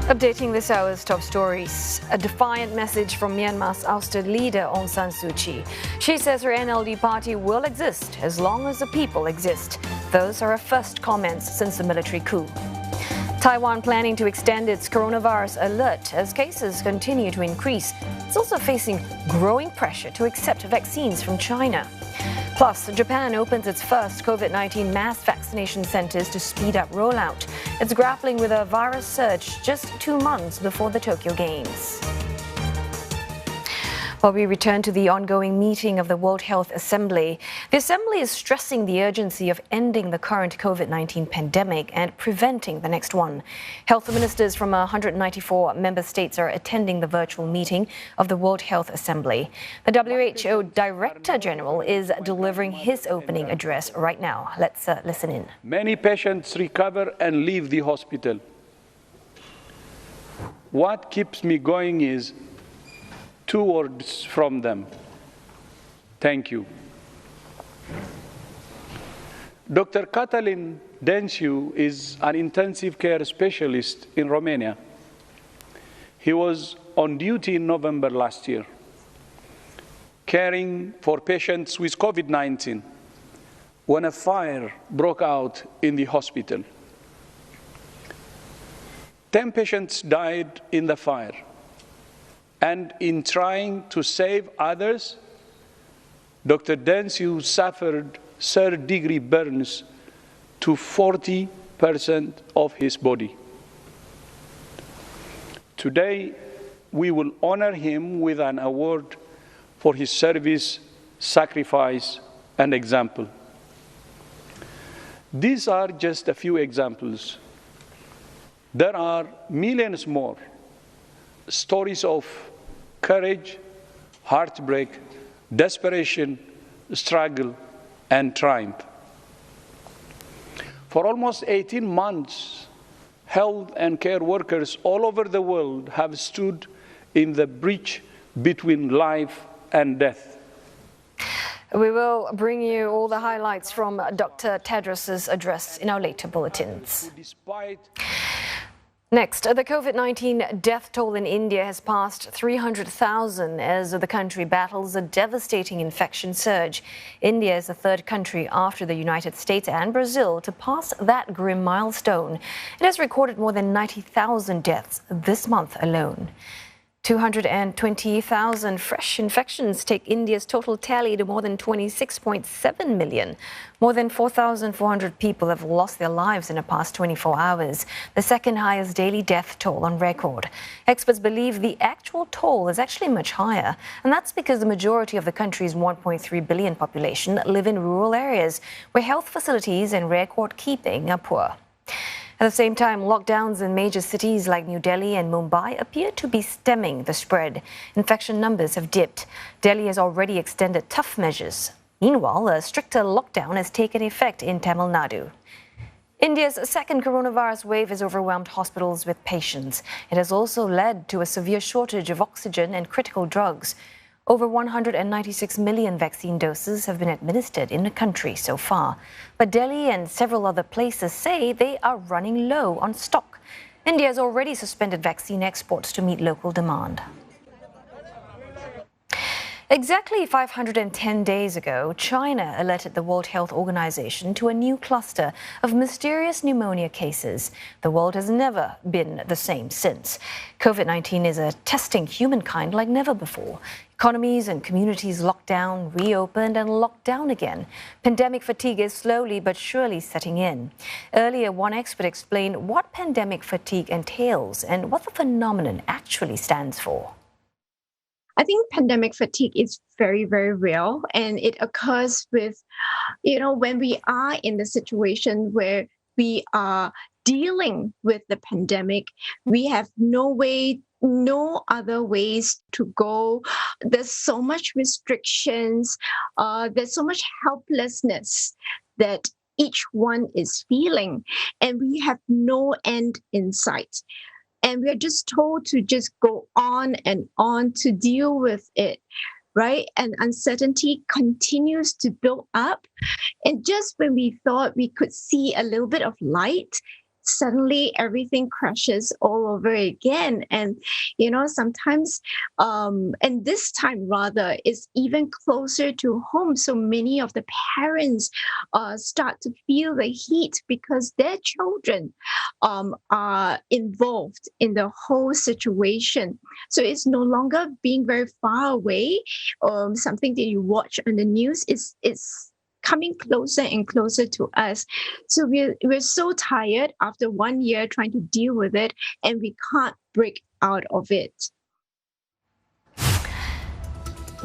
Updating this hour's top stories. A defiant message from Myanmar's ousted leader Aung San Suu Kyi. She says her NLD party will exist as long as the people exist. Those are her first comments since the military coup. Taiwan planning to extend its coronavirus alert as cases continue to increase. It's also facing growing pressure to accept vaccines from China. Plus, Japan opens its first COVID-19 mass vaccination centers to speed up rollout. It's grappling with a virus surge just 2 months before the Tokyo Games. While we return to the ongoing meeting of the World Health Assembly, the Assembly is stressing the urgency of ending the current COVID-19 pandemic and preventing the next one. Health ministers from 194 member states are attending the virtual meeting of the World Health Assembly. The WHO Director General is delivering his opening address right now. Let's listen in. Many patients recover and leave the hospital. What keeps me going is 2 words from them: thank you. Dr. Cătălin Denciu is an intensive care specialist in Romania. He was on duty in November last year, caring for patients with COVID-19 when a fire broke out in the hospital. 10 patients died in the fire. And in trying to save others, Dr. Denciu suffered third-degree burns to 40% of his body. Today, we will honor him with an award for his service, sacrifice, and example. These are just a few examples. There are millions more stories of courage, heartbreak, desperation, struggle, and triumph. For almost 18 months, health and care workers all over the world have stood in the breach between life and death. We will bring you all the highlights from Dr. Tedros's address in our later bulletins. Next, the COVID-19 death toll in India has passed 300,000 as the country battles a devastating infection surge. India is the third country after the United States and Brazil to pass that grim milestone. It has recorded more than 90,000 deaths this month alone. 220,000 fresh infections take India's total tally to more than 26.7 million. More than 4,400 people have lost their lives in the past 24 hours, the second highest daily death toll on record. Experts believe the actual toll is actually much higher, and that's because the majority of the country's 1.3 billion population live in rural areas where health facilities and record keeping are poor. At the same time, lockdowns in major cities like New Delhi and Mumbai appear to be stemming the spread. Infection numbers have dipped. Delhi has already extended tough measures. Meanwhile, a stricter lockdown has taken effect in Tamil Nadu. India's second coronavirus wave has overwhelmed hospitals with patients. It has also led to a severe shortage of oxygen and critical drugs. Over 196 million vaccine doses have been administered in the country so far. But Delhi and several other places say they are running low on stock. India has already suspended vaccine exports to meet local demand. Exactly 510 days ago, China alerted the World Health Organization to a new cluster of mysterious pneumonia cases. The world has never been the same since. COVID-19 is testing humankind like never before. Economies and communities locked down, reopened and locked down again. Pandemic fatigue is slowly but surely setting in. Earlier, one expert explained what pandemic fatigue entails and what the phenomenon actually stands for. I think pandemic fatigue is very, very real, and it occurs with, when we are in the situation where we are dealing with the pandemic, we have no other ways to go. There's so much restrictions, there's so much helplessness that each one is feeling, and we have no end in sight. And we're just told to just go on and on to deal with it, right? And uncertainty continues to build up. And just when we thought we could see a little bit of light, suddenly everything crashes all over again. And, sometimes, and this time rather, is even closer to home. So many of the parents start to feel the heat because their children are involved in the whole situation. So it's no longer being very far away. Something that you watch on the news is coming closer and closer to us. So we're so tired after 1 year trying to deal with it, and we can't break out of it.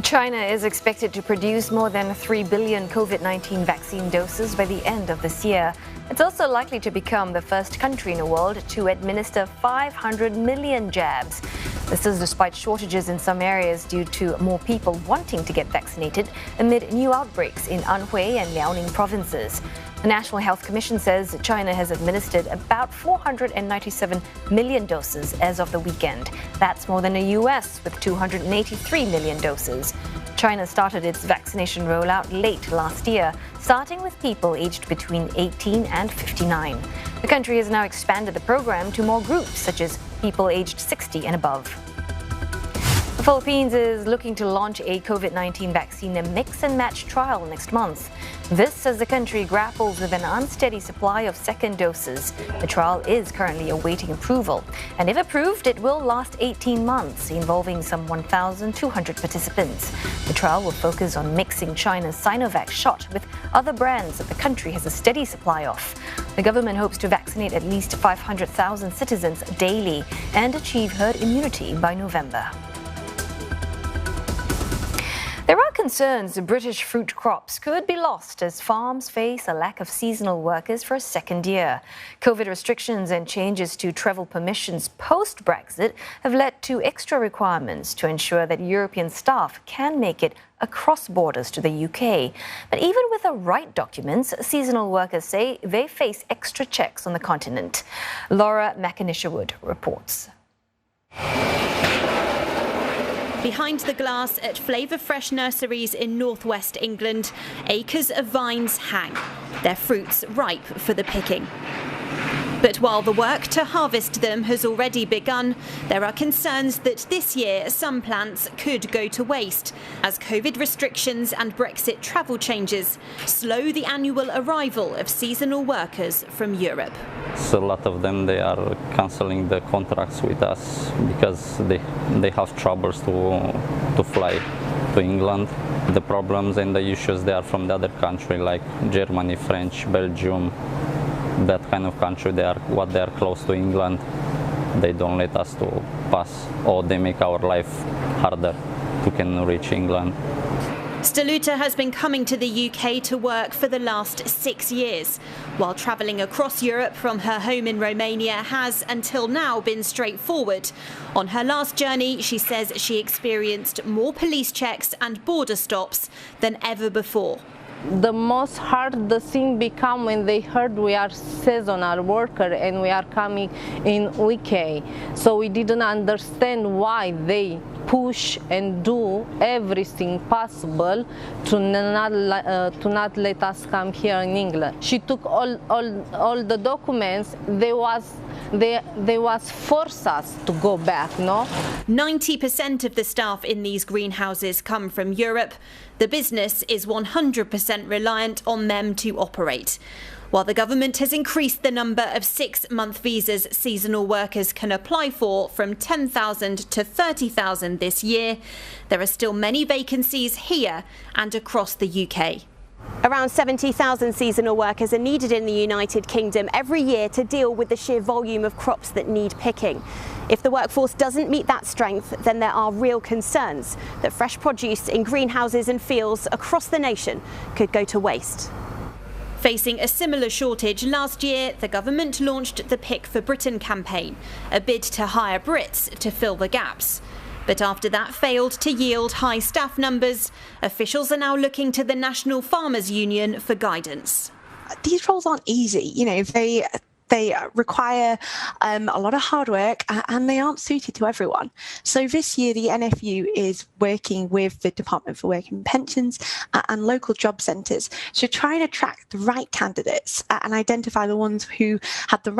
China is expected to produce more than 3 billion COVID-19 vaccine doses by the end of this year. It's also likely to become the first country in the world to administer 500 million jabs. This is despite shortages in some areas due to more people wanting to get vaccinated amid new outbreaks in Anhui and Liaoning provinces. The National Health Commission says China has administered about 497 million doses as of the weekend. That's more than the US, with 283 million doses. China started its vaccination rollout late last year, starting with people aged between 18 and 59. The country has now expanded the program to more groups, such as people aged 60 and above. The Philippines is looking to launch a COVID-19 vaccine mix and match trial next month. This as the country grapples with an unsteady supply of second doses. The trial is currently awaiting approval, and if approved, it will last 18 months, involving some 1,200 participants. The trial will focus on mixing China's Sinovac shot with other brands that the country has a steady supply of. The government hopes to vaccinate at least 500,000 citizens daily and achieve herd immunity by November. There are concerns the British fruit crops could be lost as farms face a lack of seasonal workers for a second year. COVID restrictions and changes to travel permissions post-Brexit have led to extra requirements to ensure that European staff can make it across borders to the UK. But even with the right documents, seasonal workers say they face extra checks on the continent. Laura McInisherwood reports. Behind the glass at Flavour Fresh nurseries in northwest England, acres of vines hang, their fruits ripe for the picking. But while the work to harvest them has already begun, there are concerns that this year some plants could go to waste as COVID restrictions and Brexit travel changes slow the annual arrival of seasonal workers from Europe. So a lot of them, they are cancelling the contracts with us because they have troubles to fly to England. The problems and the issues, they are from the other country like Germany, French, Belgium, that kind of country. They are close to England. They don't let us to pass, or they make our life harder to can reach England. Steluta has been coming to the UK to work for the last 6 years, while travelling across Europe from her home in Romania has, until now, been straightforward. On her last journey, she says she experienced more police checks and border stops than ever before. The most hard the thing become when they heard we are seasonal worker and we are coming in UK. So we didn't understand why they push and do everything possible to not let us come here in England. She took all the documents. They was force us to go back, no? 90% of the staff in these greenhouses come from Europe. The business is 100% reliant on them to operate. While the government has increased the number of 6-month visas seasonal workers can apply for from 10,000 to 30,000 this year, there are still many vacancies here and across the UK. Around 70,000 seasonal workers are needed in the United Kingdom every year to deal with the sheer volume of crops that need picking. If the workforce doesn't meet that strength, then there are real concerns that fresh produce in greenhouses and fields across the nation could go to waste. Facing a similar shortage last year, the government launched the Pick for Britain campaign, a bid to hire Brits to fill the gaps. But after that failed to yield high staff numbers, officials are now looking to the National Farmers Union for guidance. These roles aren't easy. They require a lot of hard work and they aren't suited to everyone. So this year, the NFU is working with the Department for Work and Pensions and local job centres to try and attract the right candidates and identify the ones who had the